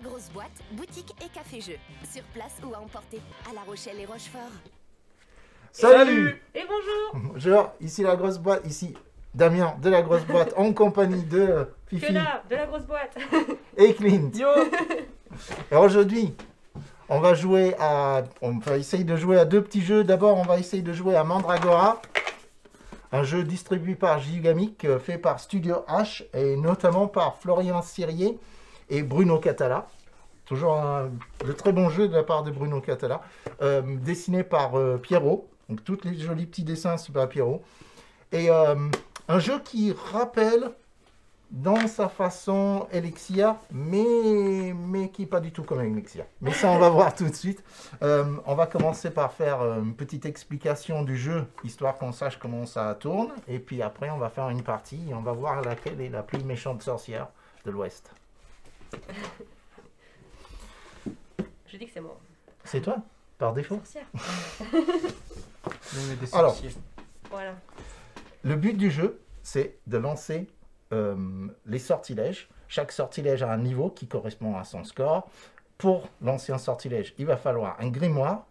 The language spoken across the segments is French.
La grosse boîte, boutique et café-jeu. Sur place ou à emporter. À La Rochelle et Rochefort. Salut Et bonjour. Bonjour, ici la grosse boîte, ici Damien de la grosse boîte en compagnie de Fifi Fiona, de la grosse boîte. et Clint. Yo. Et aujourd'hui, on va essayer de jouer à deux petits jeux. D'abord, on va essayer de jouer à Mandragora, un jeu distribué par Gigamic, fait par Studio H et notamment par Florian Sirier et Bruno Catala. Toujours de très bons jeux de la part de Bruno Catala, dessiné par Pierrot. Donc, tous les jolis petits dessins, c'est par Pierrot. Et un jeu qui rappelle dans sa façon Elixir, mais qui n'est pas du tout comme Elixir. Mais ça, on va voir tout de suite. On va commencer par faire une petite explication du jeu, histoire qu'on sache comment ça tourne. Et puis après, on va faire une partie et on va voir laquelle est la plus méchante sorcière de l'Ouest. Je dis que c'est moi. C'est toi, par défaut. Sorcière. On est des Alors. sorciers. Voilà. Le but du jeu, c'est de lancer les sortilèges. Chaque sortilège a un niveau qui correspond à son score. Pour lancer un sortilège, il va falloir un grimoire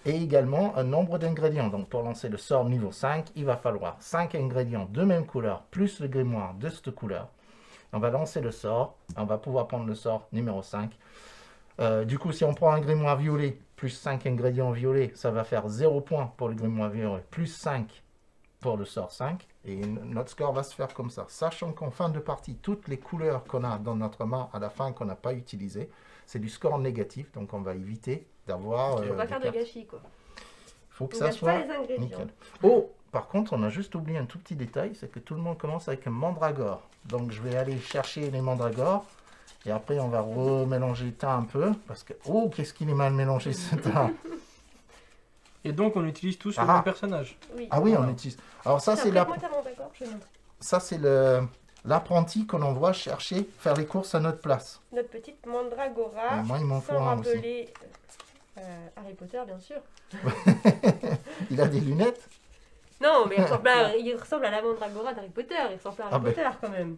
et également un nombre d'ingrédients. Donc pour lancer le sort niveau 5, il va falloir 5 ingrédients de même couleur plus le grimoire de cette couleur. On va lancer le sort. On va pouvoir prendre le sort numéro 5. Du coup, si on prend un grimoire violet plus 5 ingrédients violets, ça va faire 0 points pour le grimoire violet, plus 5 pour le sort 5. Et notre score va se faire comme ça. Sachant qu'en fin de partie, toutes les couleurs qu'on a dans notre main à la fin qu'on n'a pas utilisées, c'est du score négatif. Donc on va éviter d'avoir... On va faire de gâchis, quoi. Il faut que On ça gâche soit pas les ingrédients. nickel. Oh, par contre, on a juste oublié un tout petit détail, c'est que tout le monde commence avec un mandragore. Donc je vais aller chercher les mandragores. Et après, on va remélanger le teint un peu. Parce que... Oh, qu'est-ce qu'il est mal mélangé, ce teint. Et donc on utilise tous le Ah. même personnage. Oui. Ah oui, Voilà. on utilise... Alors ça, c'est Moi, t'as mon d'accord, je montre. ça, c'est l'apprenti qu'on envoie chercher, faire les courses à notre place. Notre petite Mandragora. Et moi, il m'en faut sans un aussi. rappeler Harry Potter, bien sûr. Il a des lunettes. Non, mais il ressemble à la Mandragora d'Harry Potter. Il ressemble à Harry Ah ben. Potter, quand même.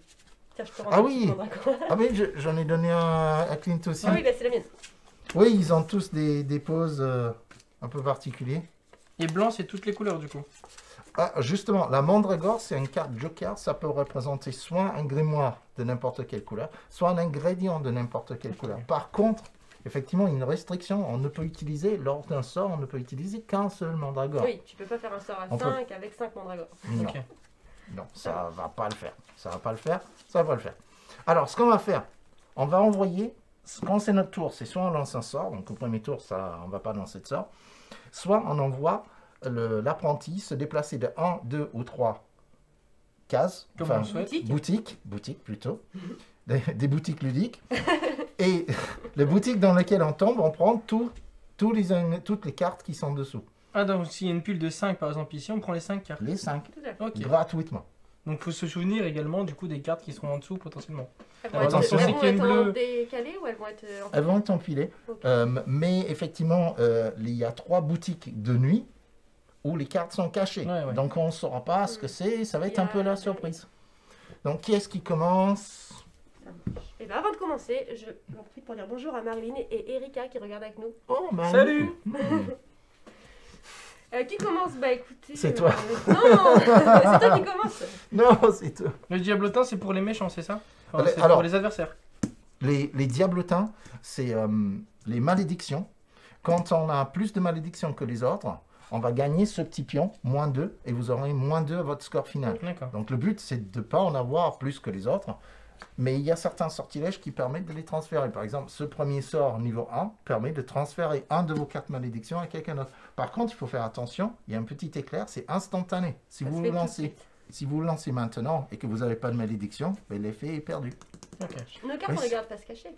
Tiens, je te rends Ah la oui. petite Mandragora. Ah mais j'en ai donné un à Clint aussi. Ah oui, bah, c'est la mienne. Oui, ils ont tous des poses un peu particulières. Et blanc, c'est toutes les couleurs du coup. Ah, justement, la mandragore, c'est une carte joker. Ça peut représenter soit un grimoire de n'importe quelle couleur, soit un ingrédient de n'importe quelle couleur. Par contre, effectivement, il y a une restriction. On ne peut utiliser, lors d'un sort, on ne peut utiliser qu'un seul mandragore. Oui, tu peux pas faire un sort à On peut- 5 avec 5 Mandragores. Non, Ok. non, ça va pas le faire. Ça va pas le faire. Ça va pas le faire. Alors, ce qu'on va faire, on va envoyer, quand c'est notre tour, c'est soit on lance un sort, donc au premier tour, ça, on va pas lancer de sort, soit on envoie l'apprenti se déplacer de 1, 2 ou 3 cases, Comme on le souhaite. boutiques plutôt, des boutiques ludiques, et les boutiques dans lesquelles on tombe, on prend toutes les cartes qui sont dessous, Ah donc s'il y a une pile de 5 par exemple ici, on prend les 5 cartes. les 5, Tout à fait. Ok. gratuitement. Donc faut se souvenir également du coup des cartes qui seront en dessous potentiellement. Elles Alors, vont attention, être, c'est elles vont qu'il y a une être bleue. décalées ou elles vont être en Elles vont être empilées, Ok. mais effectivement, il y a 3 boutiques de nuit où les cartes sont cachées. Ouais, ouais. Donc on ne saura pas ce que c'est, ça va être un peu la surprise. Donc qui est-ce qui commence? Et bien avant de commencer, je j'en profite pour dire bonjour à Marilyn et Erika qui regardent avec nous. Oh, Marie. Salut. Qui commence? Bah écoutez... C'est toi. Non c'est toi qui commence. Non, c'est toi. Le diablotin c'est pour les méchants, c'est ça? Enfin, c'est Alors- pour les adversaires. Les diablotins, c'est les malédictions. Quand on a plus de malédictions que les autres, on va gagner ce petit pion, moins 2, et vous aurez moins 2 à votre score final. D'accord. Donc le but, c'est de ne pas en avoir plus que les autres. Mais il y a certains sortilèges qui permettent de les transférer. Par exemple, ce premier sort niveau 1 permet de transférer un de vos cartes malédiction à quelqu'un d'autre. Par contre, il faut faire attention, il y a un petit éclair, c'est instantané. Si Ça vous se le fait tout de lancez, suite. si vous le lancez maintenant et que vous n'avez pas de malédiction, ben, l'effet est perdu. Ok. Nos cartes, Oui, on les garde pas se cacher.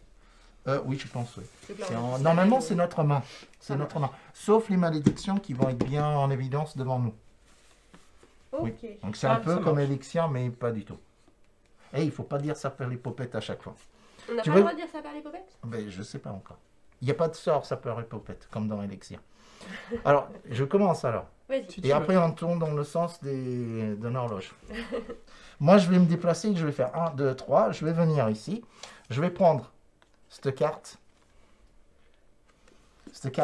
Oui, je pense, oui. C'est clair, C'est on a- normalement, c'est notre main. C'est Ça notre main. Sauf les malédictions qui vont être bien en évidence devant nous. Ok. Donc c'est Ah, un peu ça comme marche. Elixir, mais pas du tout. Et il ne faut pas dire ça perd les popettes à chaque fois. On n'a Tu pas veux- le droit de dire ça par les popettes? Ben, je sais pas encore. Il n'y a pas de sort, ça perd les popettes, comme dans Elixir. Alors, je commence alors. Vas-y. Si tu Et veux. après, on tourne dans le sens d'une horloge. Moi, je vais me déplacer, je vais faire 1, 2, 3. Je vais venir ici. Je vais prendre cette carte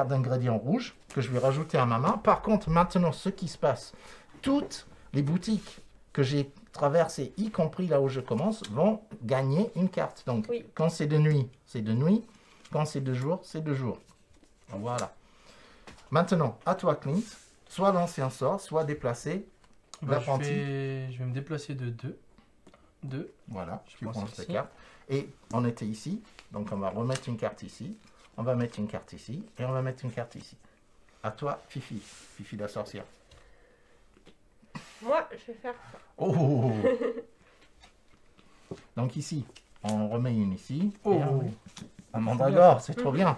d'ingrédients rouges que je vais rajouter à ma main. Par contre, maintenant, ce qui se passe, toutes les boutiques que j'ai traversées, y compris là où je commence, vont gagner une carte. Donc, Oui. quand c'est de nuit, c'est de nuit. Quand c'est de jour, c'est de jour. Voilà. Maintenant, à toi, Clint. Soit lancer un sort, soit déplacer l'apprenti. Je vais me déplacer de 2. 2. Voilà, Je tu pense prends ici. cette carte. Et on était ici, donc on va remettre une carte ici. On va mettre une carte ici, et on va mettre une carte ici. À toi, Fifi. Fifi la sorcière. Moi, je vais faire ça. Oh Donc ici, on remet une ici. Oh. Et un mandragore, c'est trop bien.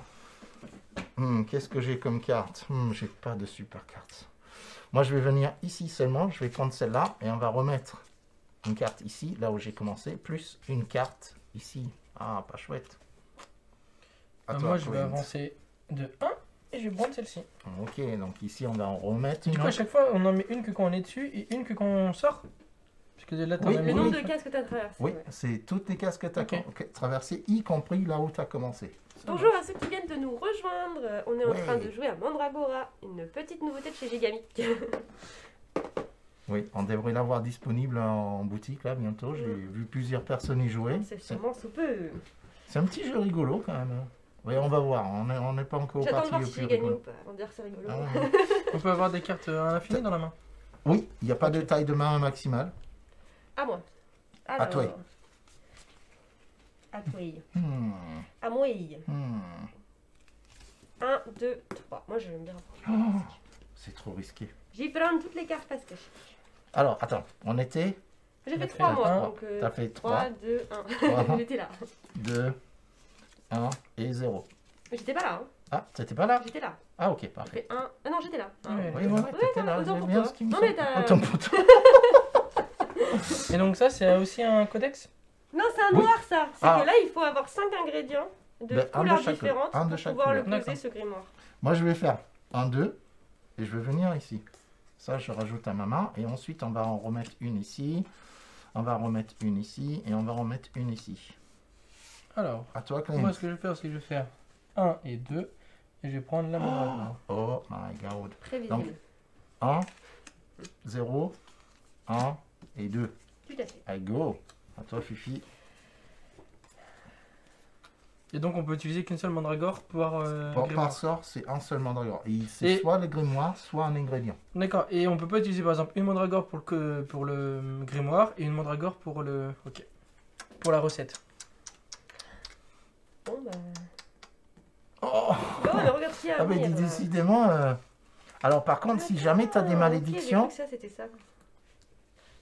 Qu'est-ce que j'ai comme carte? J'ai pas de super carte. Moi, je vais venir ici seulement. Je vais prendre celle-là et on va remettre une carte ici, là où j'ai commencé, plus une carte ici. Ah, pas chouette. À toi, Moi, je vais Clint. avancer de 1 et je vais prendre celle-ci. Ok, donc ici, on va en remettre une Du coup, à autre. chaque fois, on en met une que quand on est dessus et une que quand on sort. Parce que là, t'en Oui, as Le mis nombre une. de cases que tu as traversées. Oui, ouais. c'est toutes les cases que tu as Ok. traversées, y compris là où tu as commencé. Bonjour à ceux qui viennent de nous rejoindre. On est en Ouais. train de jouer à Mandragora, une petite nouveauté de chez Gigamic. Oui, on devrait l'avoir disponible en boutique là bientôt. J'ai vu plusieurs personnes y jouer. C'est sûrement sous peu. C'est un petit jeu rigolo quand même. Oui, on va voir. On n'est pas encore J'attends de parti voir au si plus j'ai gagné ou rigolo. pas, avant de dire que c'est rigolo. Ah, On peut avoir des cartes à l'infini dans la main. oui, il n'y a pas de taille de main maximale. À moi. À toi. À toi. Hmm, À moi. hmm. 1, 2, 3. Moi, je vais me dire. Oh, c'est trop risqué. J'y prends toutes les cartes parce que Alors, attends, on était j'ai fait T'as 3 fait moi. un. Donc, T'as fait 3, 3, 2, 3. 1. J'étais là. 2, 1 et 0. Mais j'étais pas là. Hein. Ah, t'étais pas là? J'étais là. Ah, ok, J'ai parfait. fait 1. Ah non, j'étais là. Un. Ouais. Oui, voilà, t'étais là. autant J'aime pour bien toi. ce qui me Non, mais semble. t'as- Autant pour toi. Et donc, ça, c'est aussi un codex. Non, c'est un Oui. noir ça. C'est Ah. que là, il faut avoir 5 ingrédients de Ben, un de couleurs chaque- différentes un de pour chaque pouvoir le couleur. poser D'accord. ce grimoire. Moi, je vais faire 1, 2, et je vais venir ici. Ça, je rajoute à ma main, et ensuite, on va en remettre une ici, on va remettre une ici, et on va remettre une ici. Alors, À toi, Clint. moi, ce que je vais faire, c'est que je vais faire 1 et 2. Et je vais prendre la mandragore. Oh my god. Prévisible. Donc, 1, 0, 1 et 2. Tout à fait. Allez, go. À toi, Fifi. Et donc, on peut utiliser qu'une seule mandragore pour Par grimoire. sort, c'est un seul mandragore. Et c'est Et- soit le grimoire, soit un ingrédient. D'accord. Et on peut pas utiliser, par exemple, une mandragore pour le grimoire et une mandragore pour le... Ok. Pour la recette. Bon, bah. Oh, Bon, mais regarde ce qu'il y a à ah, mais venir, là. décidément. Alors, par contre, si jamais tu as des Ah, ok, malédictions, j'ai cru que ça, c'était ça.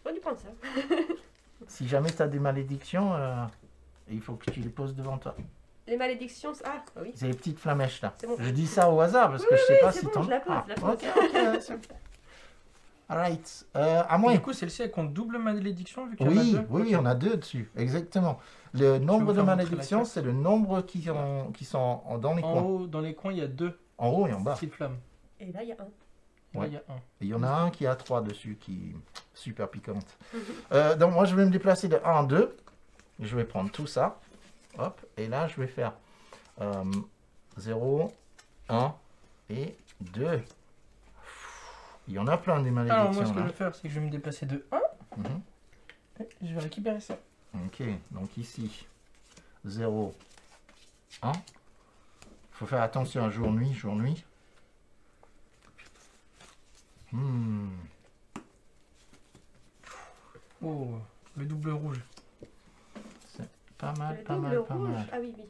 J'aurais dû prendre ça. si jamais tu as des malédictions, il faut que tu les poses devant toi. Les malédictions. Ah, bah oui. C'est les petites flamèches là. C'est bon. Je dis ça au hasard parce que je sais pas c'est si bon, t'en... je la pose, Ah, je la pose. ok, ok, c'est bon. Alright. À moi. Du coup, celle-ci, elle compte double malédiction vu qu'il y en a Oui, deux. oui, Ok. on a deux dessus, exactement. Le nombre vous de faire montrer malédictions, la carte. c'est le nombre qui sont dans les En coins. haut, dans les coins, il y a 2 En haut et en bas. petites flammes. Et là, il y a un. Et là, Ouais. il y a 1. Et il y en a un qui a 3 dessus, qui est super piquante. Donc moi, je vais me déplacer de 1 à 2. Je vais prendre tout ça. Hop, et là, je vais faire 0, 1 et 2. Il y en a plein des Alors, malédictions moi, ce que je là. vais faire, c'est que je vais me déplacer de 1. Mhm. Et je vais récupérer ça. Ok, donc ici, 0, 1. Il faut faire attention à jour-nuit, jour-nuit. Oh, le double rouge. Pas mal, Le pas double mal, pas rouge. mal. Ah oui, oui.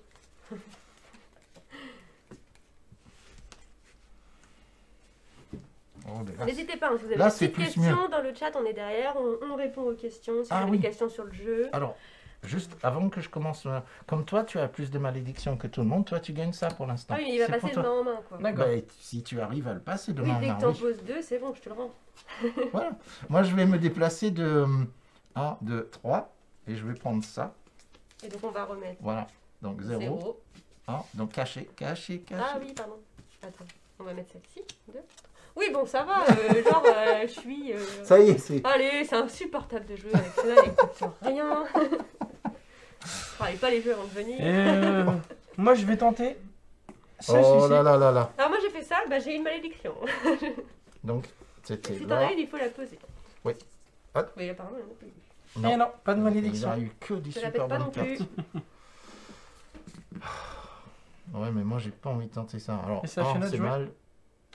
Oh, ben là, N'hésitez pas, hein, si vous avez là, des c'est petites plus questions dans le chat, on est derrière, on répond aux questions. Si Ah vous avez oui. des questions sur le jeu. Alors, juste avant que je commence, comme toi, tu as plus de malédictions que tout le monde, toi, tu gagnes ça pour l'instant. Ah oui, mais il va C'est passer pour de toi. main en main, quoi. D'accord. Ben, si tu arrives à le passer de Oui, main en dès main, que t'en oui. poses 2, c'est bon, je te le rends. Voilà. Moi, je vais me déplacer de 1, 2, 3, et je vais prendre ça. Et donc on va remettre Voilà. Donc 0, 0. 1, donc caché, caché, caché. Ah oui, pardon. Attends, on va mettre celle-ci. 2. Oui, bon, ça va. Genre, je suis. Ça y est, c'est... Allez, c'est insupportable de jouer avec cela, elle écoute sur rien. Parlez pas les jeux avant de venir. Et moi je vais tenter Oh celui-ci. là là là là. Alors moi j'ai fait ça, bah, j'ai une malédiction. Donc, c'était Si t'en là. as une, il faut la poser. Oui. Ah. Mais apparemment, il n'y en a plus. Non. Et non, pas de Il malédiction. n'y a eu que des Je la super pète pas bonnes non cartes. plus. Ouais, mais moi, j'ai pas envie de tenter ça. Alors, Et ça fait notre c'est jouet. mal.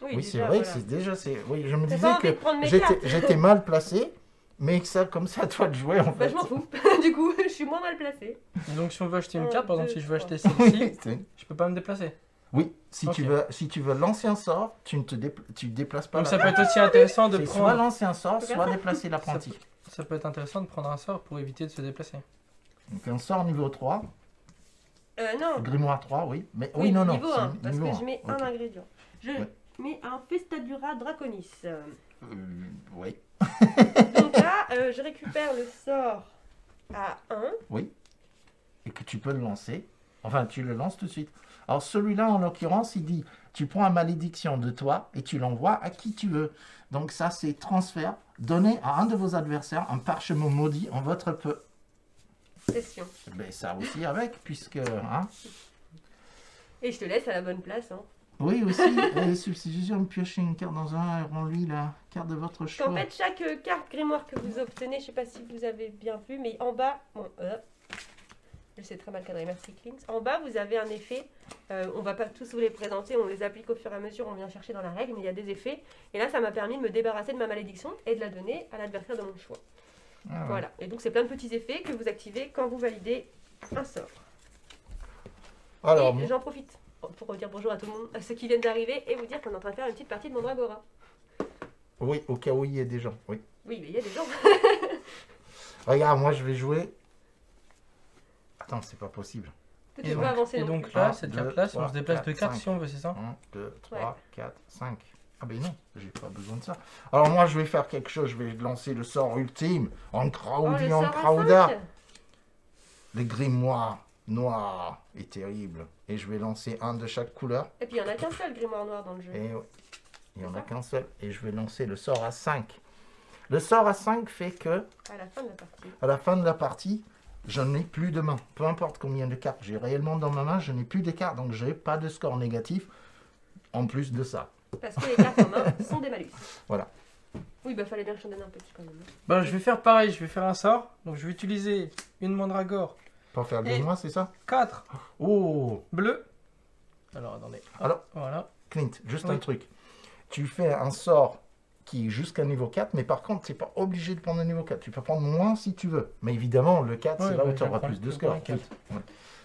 Oui, déjà, c'est vrai voilà. que c'est déjà... Oui, je me T'as disais pas envie de que prendre mes cartes. j'étais mal placé, mais que ça, comme ça, à toi de jouer, en Bah fait. je m'en fous. Du coup, je suis moins mal placée. Et donc si on veut acheter une Un, carte, par exemple deux, si je veux trois. acheter celle-ci, Oui, c'est- je peux pas me déplacer. oui, si, Ok. si tu veux lancer un sort, tu ne te tu déplaces pas. Donc la ça peut carte. être aussi intéressant de C'est soit prendre... lancer un sort, Faut faire soit ça. déplacer l'apprenti. Ça peut être intéressant de prendre un sort pour éviter de se déplacer. Donc un sort niveau 3, Non. grimoire 3, oui. Mais Oui, oui, non, non. niveau c'est 1, parce niveau que 1. je mets Ok. un ingrédient. Je Ouais. mets un Festadura Draconis. Oui. Donc là, je récupère le sort à 1. Et que tu peux le lancer. Enfin, tu le lances tout de suite. Alors celui-là, en l'occurrence, il dit, tu prends une malédiction de toi et tu l'envoies à qui tu veux. Donc ça, c'est transfert. Donnez à un de vos adversaires un parchemin maudit en votre Session. Ben, ça aussi avec, puisque... Hein, Et je te laisse à la bonne place. Hein. oui, aussi, et substitution, piocher une carte dans un et rends-lui la carte de votre choix. En fait, chaque carte grimoire que vous obtenez, je sais pas si vous avez bien vu, mais en bas, bon, je sais très mal cadrer, merci Klings. En bas, vous avez un effet. On va pas tous vous les présenter, on les applique au fur et à mesure, on vient chercher dans la règle, mais il y a des effets. Et là, ça m'a permis de me débarrasser de ma malédiction et de la donner à l'adversaire de mon choix. Ah ouais. Voilà. Et donc, c'est plein de petits effets que vous activez quand vous validez un sort. Alors, Et j'en profite pour dire bonjour à tout le monde, à ceux qui viennent d'arriver, et vous dire qu'on est en train de faire une petite partie de Mandragora. oui, au cas où il y a des gens, oui. Oui, mais il y a des gens. Regarde, moi, je vais jouer... Attends, c'est pas possible. Toi, Et tu peux donc, avancer et non donc plus. là, Un, cette deux, carte-là, si on trois, se déplace quatre, de 4 cinq. si on veut, c'est ça 1, 2, 3, Ouais. 4, 5. Ah ben non, j'ai pas besoin de ça. Alors moi, je vais faire quelque chose. Je vais lancer le sort ultime. En Oh, le Kraudi, sort en à Krauda. 5. Les grimoires noirs et terribles. Et je vais lancer un de chaque couleur. Et puis il n'y en a qu'un seul grimoire noir dans le jeu. Et ouais, il n'y en C'est a ça. qu'un seul. Et je vais lancer le sort à 5. Le sort à 5 fait que, À la fin de la partie. à la fin de la partie, je n'ai plus de main. Peu importe combien de cartes j'ai réellement dans ma main, je n'ai plus de cartes. Donc je n'ai pas de score négatif en plus de ça. Parce que les cartes en main sont des malus. Voilà. Oui, bah fallait bien que je t'en donne un petit quand même. Bah, je vais faire pareil, je vais faire un sort. Donc je vais utiliser une mandragore Pour faire Et- de moi, c'est ça? 4 Oh! bleu. Alors attendez. Hop, Alors- voilà. Clint, juste Oui. un truc. Tu fais un sort qui est jusqu'à niveau 4, mais par contre, tu n'es pas obligé de prendre le niveau 4. Tu peux prendre moins si tu veux. Mais évidemment, le 4, Ouais, c'est là bah, où tu je auras prends- plus de je score. prends le 4. Oui.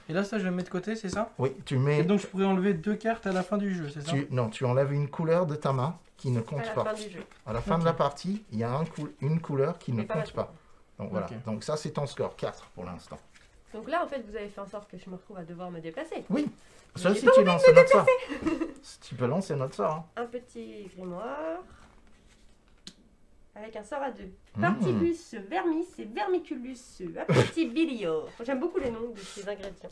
Et là, ça, je le mets de côté, c'est ça? Oui, tu Et mets... donc, je pourrais enlever 2 cartes à la fin du jeu, c'est ça? Non, tu enlèves une couleur de ta main qui ne À compte la pas. fin du jeu. À la fin Ok. de la partie, il y a une couleur qui ne Mais pas compte pas. Donc voilà. Ok. Donc ça, c'est ton score. 4 pour l'instant. Donc là, en fait, vous avez fait en sorte que je me retrouve à devoir me déplacer. Oui. Mais Sauf j'ai si pas tu lances notre sort. Tu peux lancer notre sort. Hein. Un petit grimoire. Avec un sort à 2. Mmh. Partibus, vermis et vermiculus, apetibilio. J'aime beaucoup les noms de ces ingrédients.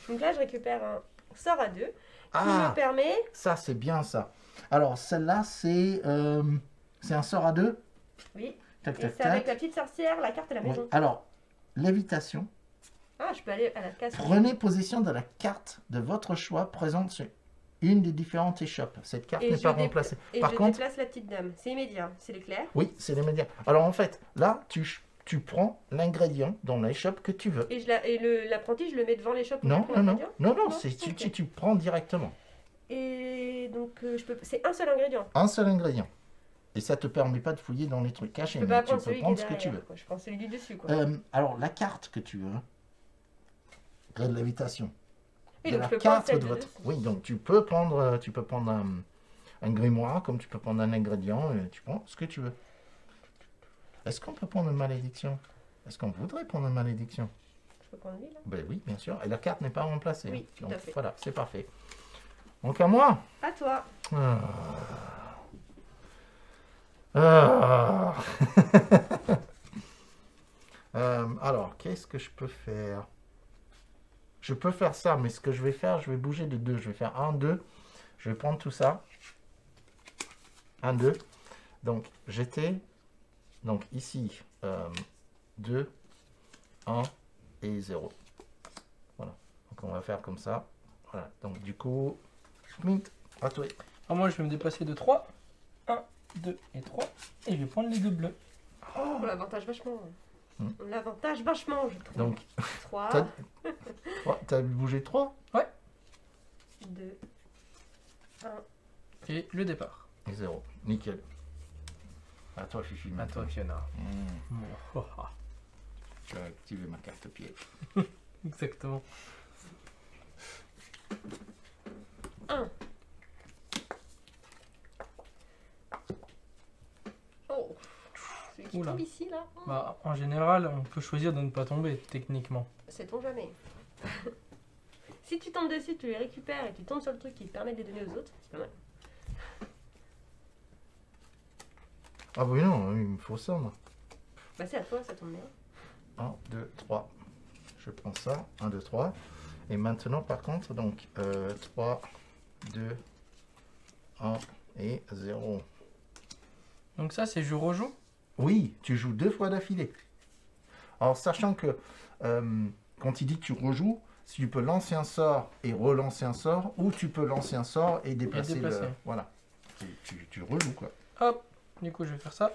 Donc là, je récupère un sort à 2 qui Ah, me permet. ça, c'est bien ça. Alors, celle-là, c'est un sort à 2. Oui, Tac, et tac, c'est avec tac. la petite sorcière, la carte et la Oui. maison. Alors, lévitation. Ah, je peux aller à la case. Prenez possession de la carte de votre choix présente sur une des différentes échoppes. Cette carte Et n'est je pas dé- remplacée. Et Par je contre, déplace la petite dame. C'est immédiat, c'est l'éclair. oui, c'est les médias. Alors, en fait, là, tu prends l'ingrédient dans l'échoppe que tu veux. Et, l'apprenti, je le mets devant l'échoppe. où Non, je prends non, non, l'ingrédient. non, non, Non, ok. tu prends directement. Et donc, c'est un seul ingrédient. Un seul ingrédient. Et ça te permet pas de fouiller dans les trucs cachés. Je peux mais pas tu prendre peux celui qui est prendre ce que tu derrière. veux. Quoi. Je prends celui du dessus. Quoi. Alors, la carte que tu veux, gré de lévitation. Oui, de donc la je peux prendre carte celle de de votre... dessus. Oui, donc tu peux prendre un grimoire, comme tu peux prendre un ingrédient, et tu prends ce que tu veux. Est-ce qu'on peut prendre une malédiction? Est-ce qu'on voudrait prendre une malédiction? Je peux prendre lui là. Ben oui, bien sûr. Et la carte n'est pas remplacée. Oui, hein. tout Donc à fait. voilà, c'est parfait. Donc à moi. À toi. Ah. Ah. Alors, qu'est-ce que je peux faire? Je peux faire ça, mais ce que je vais faire, je vais bouger de 2. Je vais faire 1, 2. Je vais prendre tout ça. 1, 2. Donc, j'étais... Donc, ici, 2, 1 et 0. Voilà. Donc, on va faire comme ça. Voilà, donc du coup, Clint, à toi. Alors moi je vais me déplacer de 3. 1, 2 et 3. Et je vais prendre les deux bleus. Oh, l'avantage vachement. Hmm. L'avantage vachement, je trouve. Donc, 3, t'as bougé 3 2, 1. Et le départ. et 0. Nickel. À toi, Fifi. À toi, Fiona. Mmh. Oh, oh. Je vais activer ma carte pied. Exactement. 1. Oh. Celui qui Oula. tombe ici, là. Oh. Bah, en général, on peut choisir de ne pas tomber, techniquement. Sait-on jamais. Si tu tombes dessus, tu les récupères et tu tombes sur le truc qui te permet de les donner aux autres, c'est pas mal. Ah oui, non, il me faut ça, moi. Bah c'est à toi, ça tombe bien. 1, 2, 3. Je prends ça. 1, 2, 3. Et maintenant, par contre, donc 3, 2, 1 et 0. Donc ça, c'est je rejoue. Oui, tu joues 2 fois d'affilée. Alors, sachant que quand il dit que tu rejoues, si tu peux lancer un sort et relancer un sort, ou tu peux lancer un sort et déplacer, déplacer. le... Voilà. Tu rejoues, quoi. Hop. Du coup, je vais faire ça.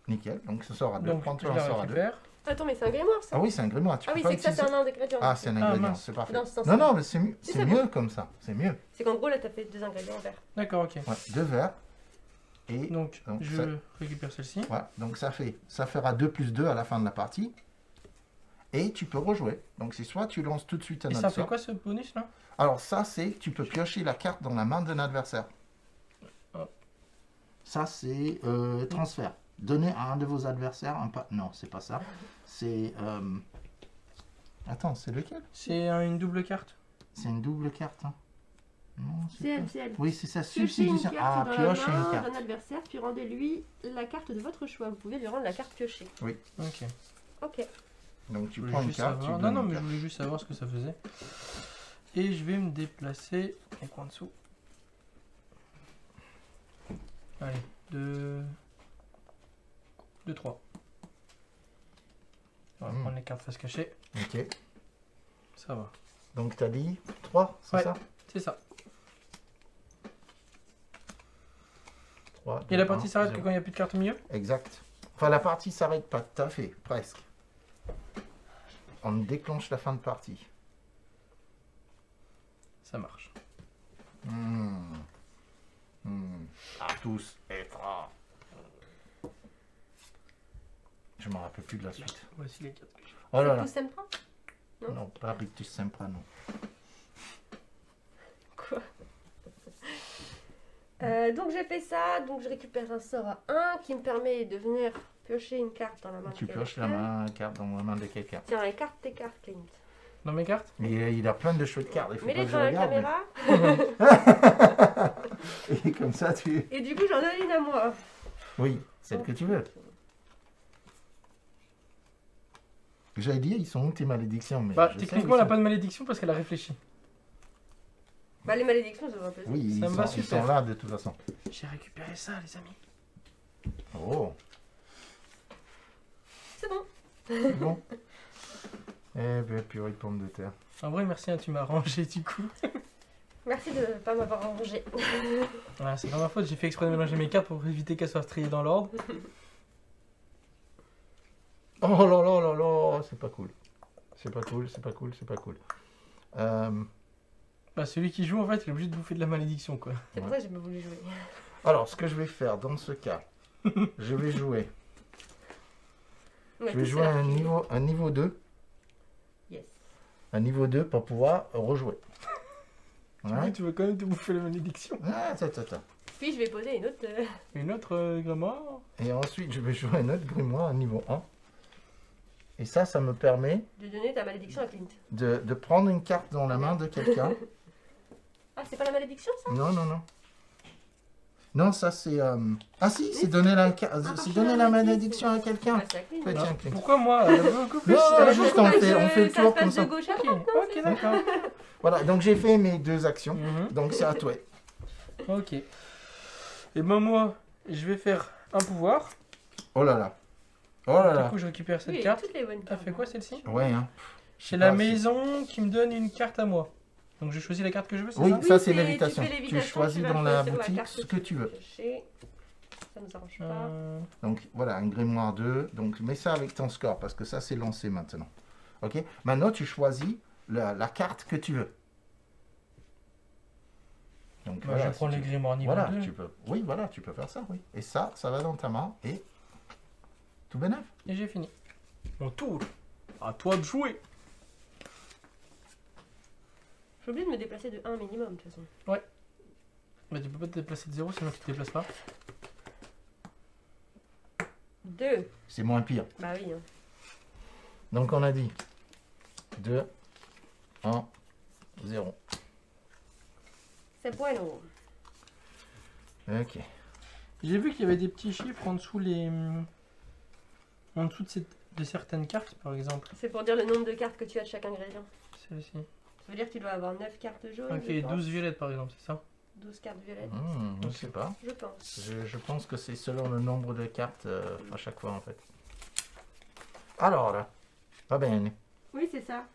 Nickel. Donc, ce sort à 2. Donc, je Prends-toi un la sort à 2. récupère. Attends, mais c'est un grimoire ça. Ah oui, c'est un grimoire. Tu Ah peux oui, pas c'est que ça, c'est utiliser- un ingrédient. Ah, c'est un Ah, ingrédient. mince. C'est parfait. Dans ce sens. Non, non, mais c'est C'est c'est mieux comme ça. C'est mieux. C'est qu'en gros, là, t'as fait 2 ingrédients en vert. D'accord, ok. Ouais, 2 verres. Et Donc, Donc, je ça- récupère celle-ci. voilà, donc ça fera 2 plus 2 à la fin de la partie. Et tu peux rejouer. Donc c'est soit tu lances tout de suite un Et autre ça fait sort. quoi ce bonus là? Alors ça c'est tu peux piocher la carte dans la main d'un adversaire. Hop. Ça c'est transfert. Donner à un de vos adversaires un pas. Non, c'est pas ça. C'est attends, c'est lequel? C'est une double carte. C'est une double carte. Hein. Non, C'est pas- elle, c'est elle. Oui, c'est ça. Piochez une Substitution. carte Ah, dans la piocher main une carte. d'un adversaire, puis rendez-lui la carte de votre choix. Vous pouvez lui rendre la carte piochée. Ok. Ok. Donc tu Je voulais prends une juste carte. savoir- Tu Non, donnes non, une mais je carte. voulais juste savoir ce que ça faisait. Et je vais me déplacer. Et quoi en dessous? Allez, 2, 3. On va Hmm. prendre les cartes face cachée. Ok. Ça va. Donc tu as dit 3, c'est Ouais. ça? C'est ça. 3, Et la partie s'arrête que quand il n'y a plus de cartes au milieu? Exact. Enfin, la partie s'arrête pas tout à fait, presque. On déclenche la fin de partie. Ça marche. À tous et trois. Je me rappelle plus de la suite. Voici les cartes que j'ai. Oh là là. Tout sympa. Non. Non, pas Rictus Sempra, non. Quoi Donc j'ai fait ça, donc je récupère un sort à 1 qui me permet de venir piocher une carte dans la main Tu de pioches quelqu'un. la carte dans la main de quelqu'un. Tiens, écarte tes cartes, Clint. Dans mes cartes? Il a plein de chouettes cartes. Il faut Mets-les pas que dans je la regarde. caméra. Et comme ça, tu... Et du coup, j'en donne une à moi. Oui, celle que tu veux. J'allais dire, ils sont où tes malédictions, mais Bah, je sais techniquement, où elle ils n'a pas de malédiction parce qu'elle a réfléchi. Bah, les malédictions, ça va plaisir. sont. Oui, Ça me va ils super. sont là de toute façon. J'ai récupéré ça, les amis. Oh, C'est bon. c'est bon. Eh ben, purée de pommes de terre. En vrai, merci, hein, tu m'as rangé du coup. Merci de ne pas m'avoir rangé. Voilà, c'est pas ma faute, j'ai fait exprès de mélanger mes cartes pour éviter qu'elles soient triées dans l'ordre. Oh là là là là, c'est pas cool. C'est pas cool, c'est pas cool, c'est pas cool. Bah, celui qui joue, en fait, il est obligé de bouffer de la malédiction, quoi. C'est pour ça que j'ai pas voulu jouer. Alors, ce que je vais faire dans ce cas, je vais jouer. On a Je vais tous jouer fait la un niveau 2. Yes. Un niveau 2 pour pouvoir rejouer. Ouais. Tu veux quand même te bouffer la malédiction. Ah, attends. Puis je vais poser une autre. Une autre grimoire. Et ensuite, je vais jouer un autre grimoire, un niveau 1. Et ça me permet De donner ta malédiction à Clint. de prendre une carte dans la main de quelqu'un. Ah, c'est pas la malédiction ça? Non, non, non. Non, ça c'est... Ah si, c'est donner c'est donner la malédiction à quelqu'un. Ah, c'est à Clint. Ouais, Non, tiens, Clint. pourquoi moi? Elle a beaucoup plus. Non, elle a juste beaucoup on plus. fait le ça tour passe comme ça. de gauche à Ok, droite, non, ok, c'est d'accord. Voilà, donc j'ai fait mes 2 actions. Mhm. Donc c'est à toi. Ok. Et ben moi, je vais faire un pouvoir. Oh là là. Oh là Du là. coup, je récupère cette Oui, carte. toutes les bonnes Elle cartes. fait quoi celle-ci? Ouais, hein. C'est sais la pas, maison qui me donne une carte à moi. Donc je choisis la carte que je veux, c'est Oui, ça? ça c'est tu lévitation. fais Tu lévitation, choisis tu vas dans la choisir boutique carte ce que tu veux. chercher. Ça nous arrange pas. Donc voilà, un grimoire 2. Donc mets ça avec ton score parce que ça c'est lancé maintenant. Ok. Maintenant tu choisis la carte que tu veux. Donc Bah, je vais si prendre tu- le grimoire niveau Voilà, 2. tu peux. Oui, voilà, tu peux faire ça, oui. Et ça va dans ta main et tout bénef. Et j'ai fini. Mon tour. À toi de jouer. J'ai oublié de me déplacer de 1 minimum de toute façon. Mais tu peux pas te déplacer de 0 sinon tu te déplaces pas. 2. C'est moins pire. Bah oui. Hein. Donc on a dit 2, 1, 0. C'est bueno. Ok. J'ai vu qu'il y avait des petits chiffres en dessous en dessous de certaines cartes par exemple. C'est pour dire le nombre de cartes que tu as de chaque ingrédient. Celle-ci. Ça veut dire que tu dois avoir 9 cartes jaunes. Ok, je pense. 12 violettes par exemple, c'est ça? 12 cartes violettes, Je ne sais pas. je pense. Je pense que c'est selon le nombre de cartes à chaque fois en fait. Alors là, va bien. Oui, c'est ça.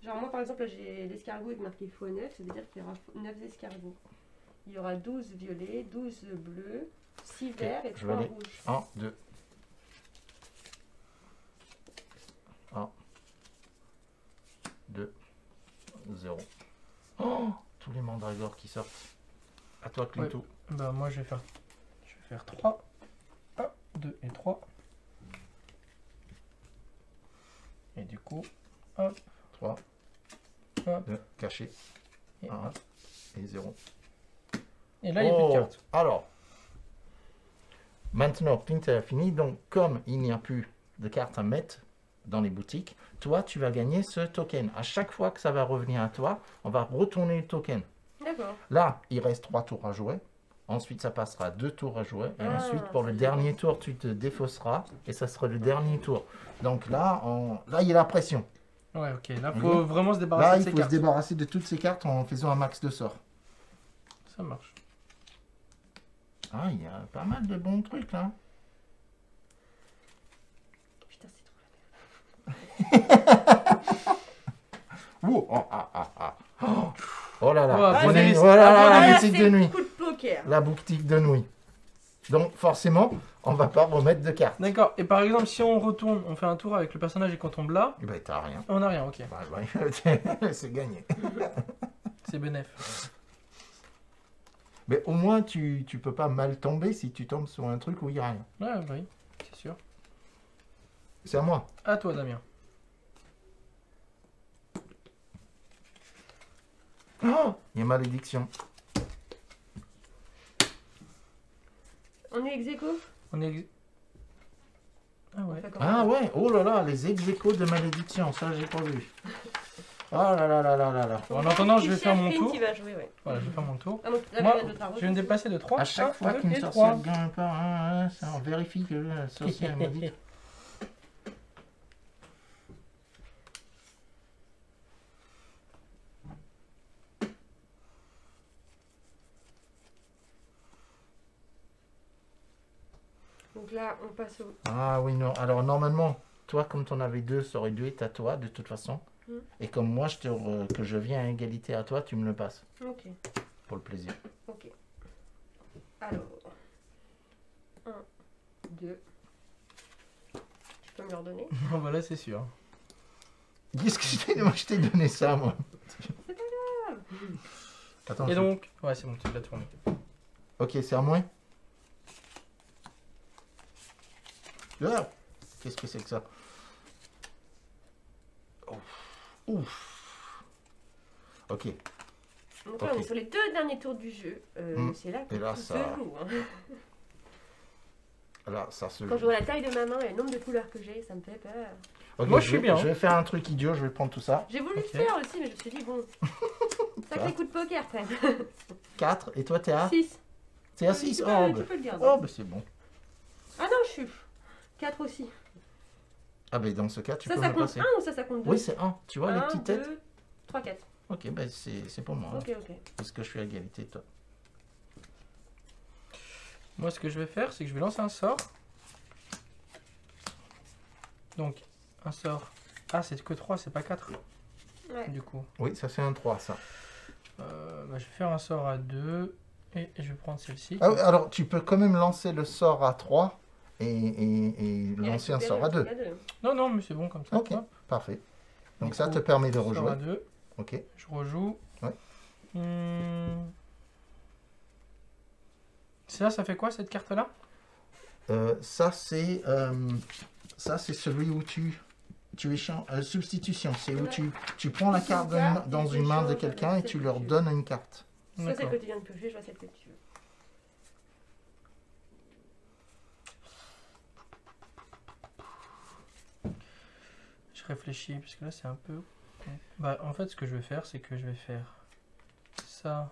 Genre moi par exemple, là, j'ai l'escargot avec marqué x9, ça veut dire qu'il y aura 9 escargots. Il y aura 12 violets, 12 bleus, 6 verts et je vais 3 aller. rouges. 1, 2. 1, 2, 0. Oh, tous les mandragores qui sortent. À toi, Clinto. Bah moi je vais faire 3. 1, 2 et 3. Et du coup, hop, 3, hop, 2, caché. et 1 hop. et 0. Et là il n'y a plus de cartes. Alors, maintenant, Clint a fini. Donc, comme il n'y a plus de cartes à mettre dans les boutiques, toi, tu vas gagner ce token. À chaque fois que ça va revenir à toi, on va retourner le token. D'accord. Là, il reste 3 tours à jouer. Ensuite, ça passera 2 tours à jouer. Et Ah, ensuite, pour ça, le j'ai dernier compris. tour, tu te défausseras. Et ça sera le dernier tour. Donc là, là il y a la pression. Ouais, ok. Là, Ok. faut vraiment se Là, débarrasser de il ces faut se cartes. débarrasser de toutes ces cartes en faisant un max de sorts. Ça marche. Ah, il y a pas mal de bons trucs là. Putain, c'est trop la Ouh, oh là là. Oh, On bon est- délice. voilà Ah, bon la délice. boutique de nuit. Coup de poker. La boutique de nuit. Donc forcément, on va pas remettre de cartes. D'accord. Et par exemple, si on retourne, on fait un tour avec le personnage et qu'on tombe là, Eh ben t'as rien. on n'a rien, ok. Bah, ouais, c'est gagné. C'est bénef. Mais au moins tu peux pas mal tomber si tu tombes sur un truc où il y a rien. Ouais, bah oui, c'est sûr. C'est à moi. À toi, Damien. Oh, il y a malédiction. On est ex aequo. On est. Ah On ouais. fait comment? Ah ouais, oh là là, les ex-échos de malédiction, ça j'ai pas vu. Oh là là là là là là. En attendant, je vais faire mon Clint, tour. il va jouer, ouais. Voilà, je vais faire mon tour. Ah, donc, là, Moi, il y a d'autres arbres. je vais me déplacer de 3. À chaque fois qu'une sorcière gagne pas, ça on vérifie que la sorcière est maudite. Donc là, on passe au. Ah oui, non. Alors normalement, toi, comme tu en avais 2, ça aurait dû être à toi de toute façon. Mm. Et comme moi, que je viens à égalité à toi, tu me le passes. Ok, Pour le plaisir. ok. Alors. 1, 2. Tu peux me leur donner? Bon, bah là, c'est sûr. Qu'est-ce que je t'ai donné ça, moi. C'est pas grave. Attends. Et donc, ouais, c'est bon, tu l'as tourné. Ok, c'est à moi. Ah, qu'est-ce que c'est que ça? Ouf. Ouf. Ok. Donc là, Ok. on est sur les 2 derniers tours du jeu. C'est là que Et là, tout ça- se joue. Hein. Là, ça se Quand joue. je vois la taille de ma main et le nombre de couleurs que j'ai, ça me fait peur. Ok, Moi, je suis vais- bien. Je vais faire un truc idiot, je vais prendre tout ça. J'ai voulu Ok. le faire aussi, mais je me suis dit, bon. Sacré coup de poker quand même. 4, et toi, t'es à 6. T'es à 6. Tu Oh, peux, bah, tu peux le garder. oh, bah, c'est bon. Ah non, je suis. 4 aussi. Ah, ben dans ce cas, tu Ça, peux ça me compte passer. 1 ou ça compte 2? Oui, c'est 1. Tu vois les 1, petites têtes? 2, 3, 4. Ok, ben c'est pour moi. hein, Ok, ok. parce que je suis à égalité, toi. Moi, ce que je vais faire, c'est que je vais lancer un sort. Donc, un sort. Ah, c'est que 3, c'est pas 4. Ouais. Du coup. Oui, ça c'est un 3, ça. Bah, je vais faire un sort à 2 et je vais prendre celle-ci. Ah, alors, tu peux quand même lancer le sort à 3 et lancer un sort à 2. Non, non, mais c'est bon comme ça. Ok, Hop. parfait. Donc Du ça coup, te permet de sort rejouer. à 2. Ok. Je rejoue. Ouais. Ça fait quoi cette carte-là? Ça c'est celui où tu échanges. Substitution, c'est où tu prends la carte dans une main de quelqu'un et tu leur donnes une carte. Soit celle que tu viens de piocher, soit celle que tu veux. Je réfléchis, parce que là c'est un peu... Bah, en fait, ce que je vais faire, c'est que je vais faire ça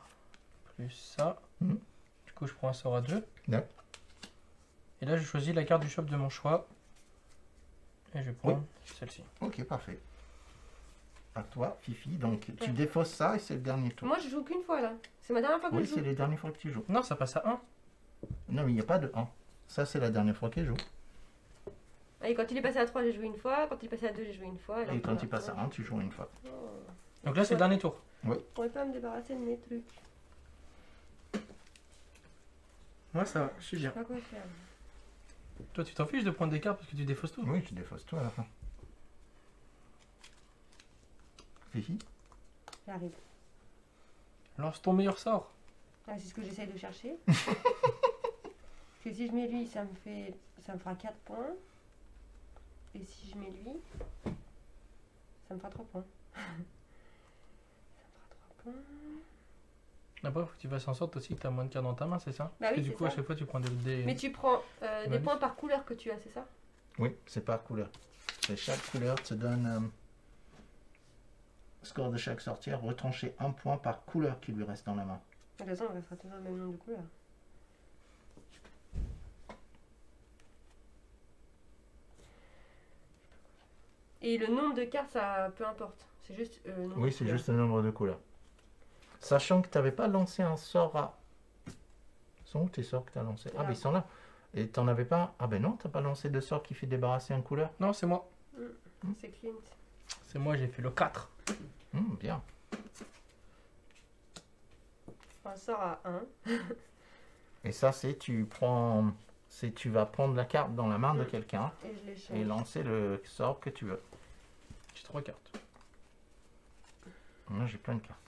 plus ça. Mhm. Du coup, je prends un sort à 2. Ouais. Et là, je choisis la carte du shop de mon choix. Et je vais prendre celle-ci. Ok, parfait. À toi, Fifi. Donc tu défausses ça et c'est le dernier tour. Moi, je joue qu'une fois là. C'est ma dernière fois que Oui, je joue. c'est les dernières fois que tu joues. Non, ça passe à 1. Non, mais il n'y a pas de 1. Ça, c'est la dernière fois qu'il joue. Et quand il est passé à 3, j'ai joué une fois. Quand il est passé à 2, j'ai joué une fois. Et quand il passe à 1, tu joues une fois. Oh. Donc là, c'est le dernier tour. Je pourrais pas me débarrasser de mes trucs. Moi, ça va, je suis Je sais bien. pas quoi faire. Toi, tu t'en fiches de prendre des cartes parce que tu défausses tout. Oui, tu défausses tout à la fin. Fifi. J'arrive. Lance ton meilleur sort. Ah, c'est ce que j'essaye de chercher. Parce que si je mets lui, ça me fera 4 points. Et si je mets lui, ça me fera 3 points. Ça me fera 3 points. Après, faut que tu fasses en sorte aussi que tu as moins de cartes dans ta main, c'est ça? Bah Parce oui, que du c'est coup, à ça. chaque fois, tu prends des... Mais tu prends des Malus. points par couleur que tu as, c'est ça? Oui, c'est par couleur. Et chaque couleur te donne score de chaque sorcière, retrancher un point par couleur qui lui reste dans la main. De toute façon, on restera toujours le même nombre de couleurs. Et le nombre de cartes, ça peu importe. C'est juste le nombre Oui, de c'est couleurs. juste le nombre de couleurs. Sachant que tu n'avais pas lancé un sort à... Ils sont où tes sorts que tu as lancés? Ah, Là. ben ils sont là. Et tu n'en avais pas... Ah ben non, tu n'as pas lancé de sort qui fait débarrasser une couleur. Non, c'est moi. C'est Clint. C'est moi, j'ai fait le 4. Bien. Un sort à 1. Et ça, c'est tu prends... C'est tu vas prendre la carte dans la main de quelqu'un Et je l'échange. et lancer le sort que tu veux. J'ai 3 cartes. Moi, j'ai plein de cartes.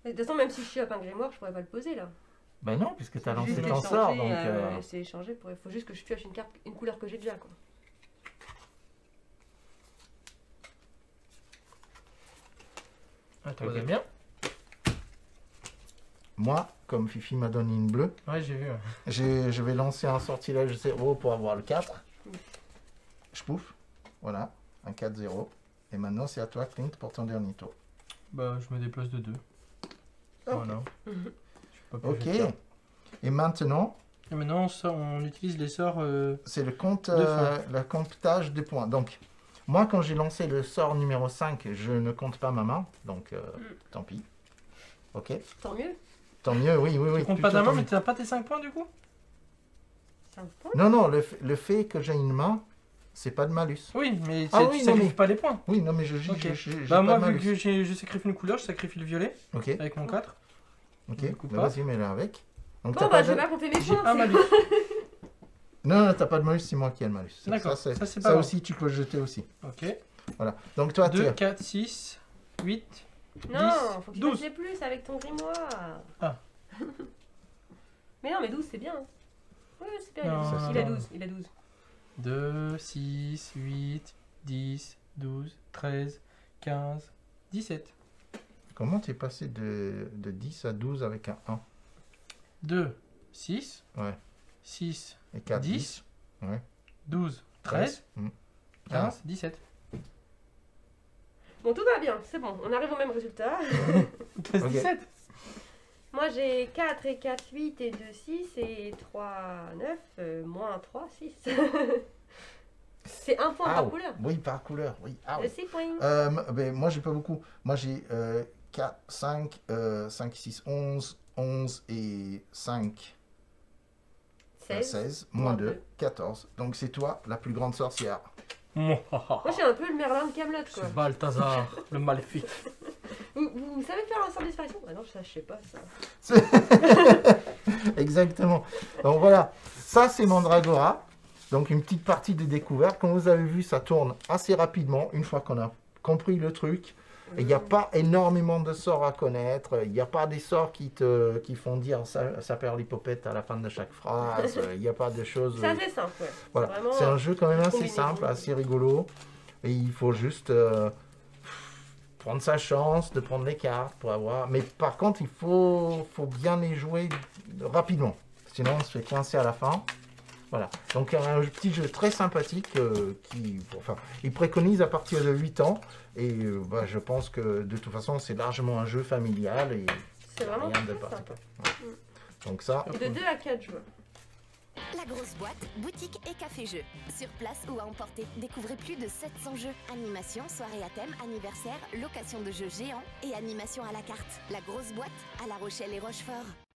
De toute façon, même si je suis à un grimoire, je pourrais pas le poser là. Ben non, puisque tu as lancé Juste ton l'échanger, sort, donc... c'est échangé. Il faut juste que je pioche une couleur que j'ai déjà, quoi. Ah, tu Ok. vois bien? Moi, comme Fifi m'a donné une bleue, Ouais, j'ai vu. Ouais. je vais lancer un sortilège 0 pour avoir le 4. Je pouffe. Voilà, un 4-0. Et maintenant, c'est à toi, Clint, pour ton dernier tour. Bah, je me déplace de 2. Voilà. Je peux pas Ok. piocher de carte. Et maintenant, Et maintenant, on utilise les sorts... c'est le compte, Deux fois. le comptage des points. Donc, moi, quand j'ai lancé le sort numéro 5, je ne compte pas ma main. Donc, tant pis. Ok. Tant mieux. Tant mieux, oui, oui, oui. Tu comptes plutôt pas ta main, tant mais mieux. t'as pas tes 5 points du coup? 5 points. Non, non, le fait que j'ai une main, c'est pas de malus. Oui, mais Ah oui, tu non, sacrifies mais- pas les points. Oui, non, mais j'ai Ok. j'ai Bah pas moi, de vu malus. que je sacrifie une couleur, je sacrifie le violet Ok, avec mon 4. ok. du coup, Bah, pas. vas-y, mets-le avec. Donc, Bon, t'as bah, pas je de... vais pas compter mes J'ai points. un c'est- malus. Non, non, t'as pas de malus, c'est moi qui ai le malus. D'accord, Ça, ça, c'est pas ça grave. aussi, tu peux le jeter aussi. Ok. Voilà. Donc, toi, 2, tu... 4, 6, 8, Non, 10, faut que tu 12. fasses les plus avec ton grimoire. Ah. Mais non, mais 12, c'est bien. Oui, c'est bien. Non, il a 12. Il a 12. 2, 6, 8, 10, 12, 13, 15, 17. Comment t'es passé de 10 à 12 avec un 1 2, 6, Ouais. 6, et 4, 10, 10 Ouais. 12, 13, 15, 17. Bon, tout va bien, c'est bon. On arrive au même résultat. 13, Ok. 17. Moi, j'ai 4 et 4, 8 et 2, 6 et 3, 9, moins 3, 6. C'est un point Ah, par couleur. oui, par couleur, oui. Ah, oui. 6 points. Ben, moi, j'ai pas beaucoup. Moi, j'ai 4, 5, 5, 6, 11, 11 et 5, 16. 16, moins 2, 14. Donc, c'est toi, la plus grande sorcière. Moi, je suis un peu le Merlin de Camelot, quoi. C'est Balthazar, le maléfique. Vous savez faire un sort de disparition? Ah non, ça, je sais pas, ça. Exactement. Donc voilà, ça c'est Mandragora. Donc une petite partie de découverte. Comme vous avez vu, ça tourne assez rapidement une fois qu'on a compris le truc. Il n'y a pas énormément de sorts à connaître. Il n'y a pas des sorts qui font dire ça perd l'hypopète à la fin de chaque phrase. Il n'y a pas de choses. C'est assez simple, ouais. Voilà. C'est un jeu quand même assez simple, assez rigolo. Et il faut juste prendre sa chance de prendre les cartes pour avoir. Mais par contre, il faut bien les jouer rapidement. Sinon, on se fait coincer à la fin. Voilà. Donc, un petit jeu très sympathique il préconise à partir de 8 ans. Et je pense que de toute façon, c'est largement un jeu familial. Et c'est vraiment rien de sympa. voilà. Donc ça. Et de 2 à 4 joueurs. La grosse boîte, boutique et café-jeu. Sur place ou à emporter. Découvrez plus de 700 jeux. Animation, soirée à thème, anniversaire, location de jeux géants et animation à la carte. La grosse boîte à La Rochelle et Rochefort.